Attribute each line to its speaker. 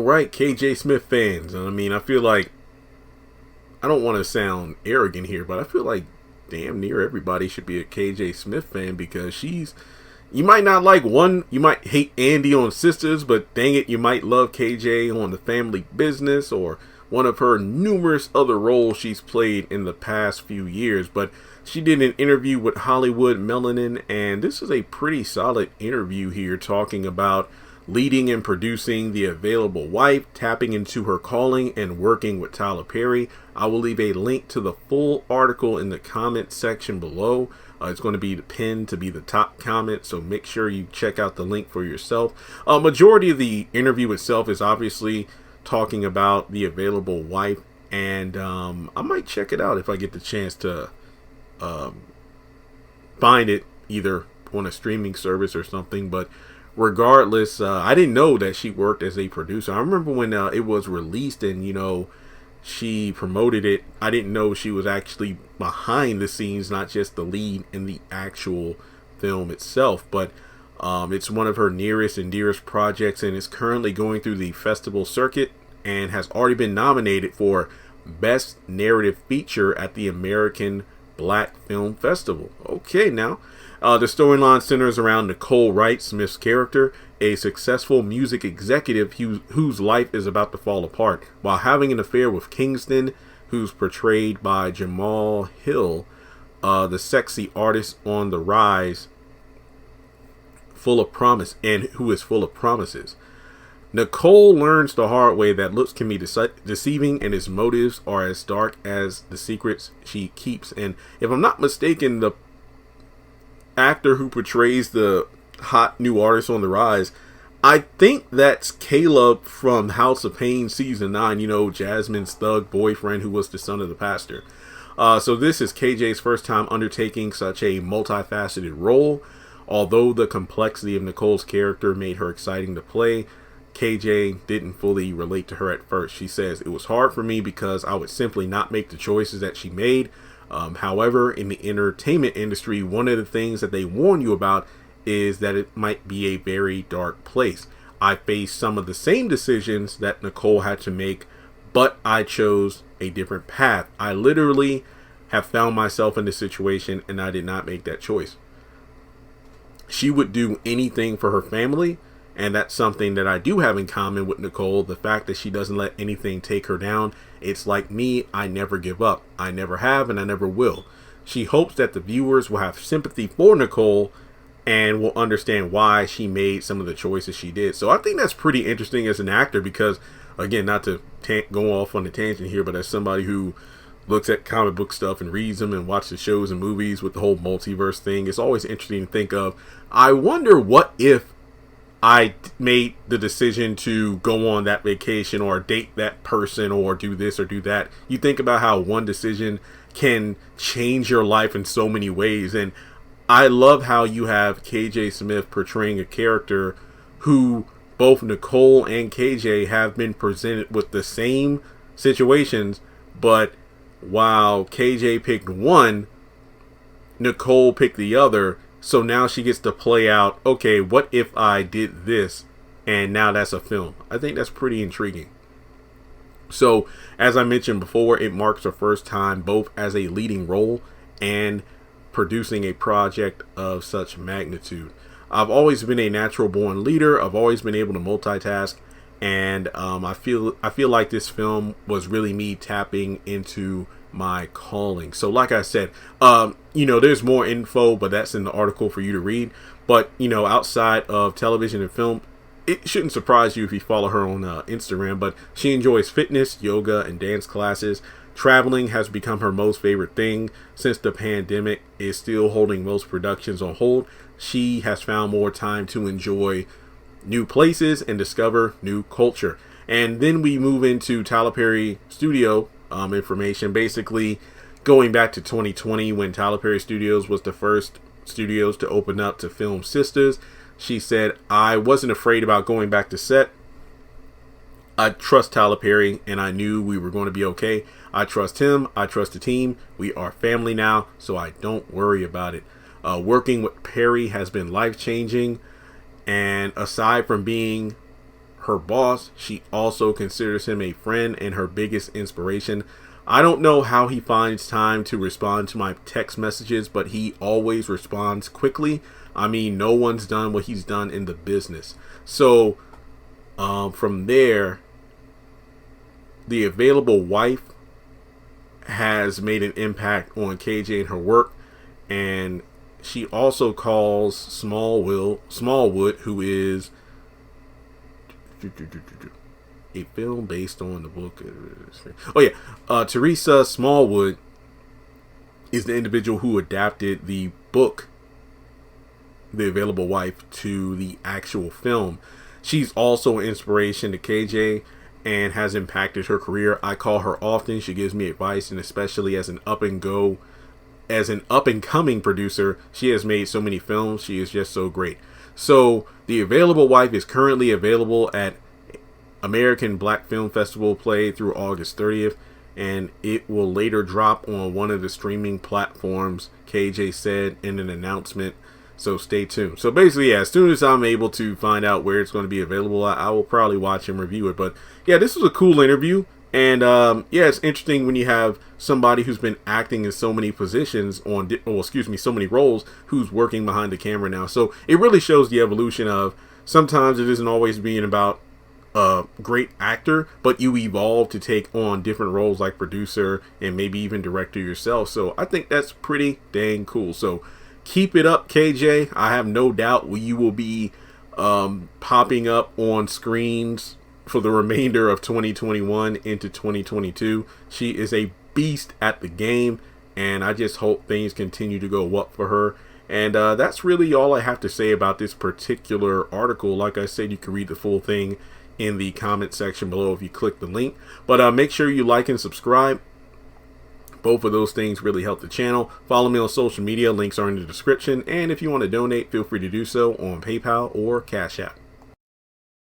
Speaker 1: right, KJ Smith fans. I mean, I feel like, I don't want to sound arrogant here, but I feel like damn near everybody should be a KJ Smith fan because you might not like one, you might hate Andy on Sistas, but dang it, you might love KJ on The Family Business or one of her numerous other roles she's played in the past few years. But she did an interview with Hollywood Melanin, and this is a pretty solid interview here talking about leading and producing The Available Wife, tapping into her calling, and working with Tyler Perry. I will leave a link to the full article in the comment section below. It's going to be pinned to be the top comment, so make sure you check out the link for yourself. Majority of the interview itself is obviously talking about The Available Wife, and I might check it out if I get the chance to find it either on a streaming service or something. But regardless, I didn't know that she worked as a producer. I remember when it was released and, she promoted it. I didn't know she was actually behind the scenes, not just the lead in the actual film itself. But it's one of her nearest and dearest projects, and is currently going through the festival circuit and has already been nominated for Best Narrative Feature at the American Black Film Festival. Okay, now the storyline centers around Nicole Wright, Smith's character, a successful music executive whose life is about to fall apart while having an affair with Kingston, who's portrayed by Jamal Hill, the sexy artist on the rise, full of promise, and who is full of promises. Nicole learns the hard way that looks can be deceiving, and his motives are as dark as the secrets she keeps. And if I'm not mistaken, the actor who portrays the hot new artist on the rise, I think that's Caleb from House of Pain season 9, Jasmine's thug boyfriend who was the son of the pastor. So this is KJ's first time undertaking such a multifaceted role. Although the complexity of Nicole's character made her exciting to play, KJ didn't fully relate to her at first. She says, "It was hard for me because I would simply not make the choices that she made. However, in the entertainment industry, one of the things that they warn you about is that it might be a very dark place. I faced some of the same decisions that Nicole had to make, but I chose a different path. I literally have found myself in this situation, and I did not make that choice." She would do anything for her family, and that's something that I do have in common with Nicole. The fact that she doesn't let anything take her down. It's like me, I never give up. I never have, and I never will. She hopes that the viewers will have sympathy for Nicole and will understand why she made some of the choices she did. So I think that's pretty interesting as an actor because, again, not to go off on a tangent here, but as somebody who looks at comic book stuff and reads them and watches shows and movies with the whole multiverse thing, it's always interesting to think of, I wonder what if I made the decision to go on that vacation or date that person or do this or do that. You think about how one decision can change your life in so many ways. And I love how you have KJ Smith portraying a character who both Nicole and KJ have been presented with the same situations, but while KJ picked one, Nicole picked the other. So now she gets to play out, okay, what if I did this? And now that's a film. I think that's pretty intriguing. So, as I mentioned before, it marks her first time both as a leading role and producing a project of such magnitude. I've always been a natural born leader. I've always been able to multitask. And I feel like this film was really me tapping into my calling. So like I said, there's more info, but that's in the article for you to read. But, outside of television and film, it shouldn't surprise you if you follow her on Instagram, but she enjoys fitness, yoga, and dance classes. Traveling has become her most favorite thing. Since the pandemic is still holding most productions on hold, she has found more time to enjoy new places and discover new culture. And then we move into Tyler Perry Studio information, basically going back to 2020 when Tyler Perry Studios was the first studios to open up to film Sistas. She said, "I wasn't afraid about going back to set. I trust Tyler Perry, and I knew we were going to be okay. I trust him. I trust the team. We are family now, so I don't worry about it. Working with Perry has been life-changing, and aside from being her boss. She also considers him a friend and her biggest inspiration. I don't know how he finds time to respond to my text messages, but he always responds quickly. I mean, no one's done what he's done in the business. So from there, the available wife has made an impact on KJ and her work. And she also calls Smallwood, who is a film based on the book. Oh yeah, Teresa Smallwood is the individual who adapted the book, The Available Wife, to the actual film. She's also an inspiration to KJ and has impacted her career. I call her often. She gives me advice, and especially as an up and coming producer, she has made so many films. She is just so great. So The Available Wife is currently available at American Black Film Festival play through August 30th, and it will later drop on one of the streaming platforms, KJ said in an announcement. So stay tuned. So basically, yeah, as soon as I'm able to find out where it's going to be available, I will probably watch and review it. But yeah, this was a cool interview. And yeah, it's interesting when you have somebody who's been acting in so many positions so many roles, who's working behind the camera now. So it really shows the evolution of sometimes it isn't always being about a great actor, but you evolve to take on different roles like producer and maybe even director yourself. So I think that's pretty dang cool. So keep it up, KJ. I have no doubt you will be popping up on screens for the remainder of 2021 into 2022. She is a beast at the game, and I just hope things continue to go up for her. And that's really all I have to say about this particular article. Like I said, you can read the full thing in the comment section below if you click the link. But make sure you like and subscribe. Both of those things really help the channel. Follow me on social media. Links are in the description. And if you want to donate, feel free to do so on PayPal or Cash App.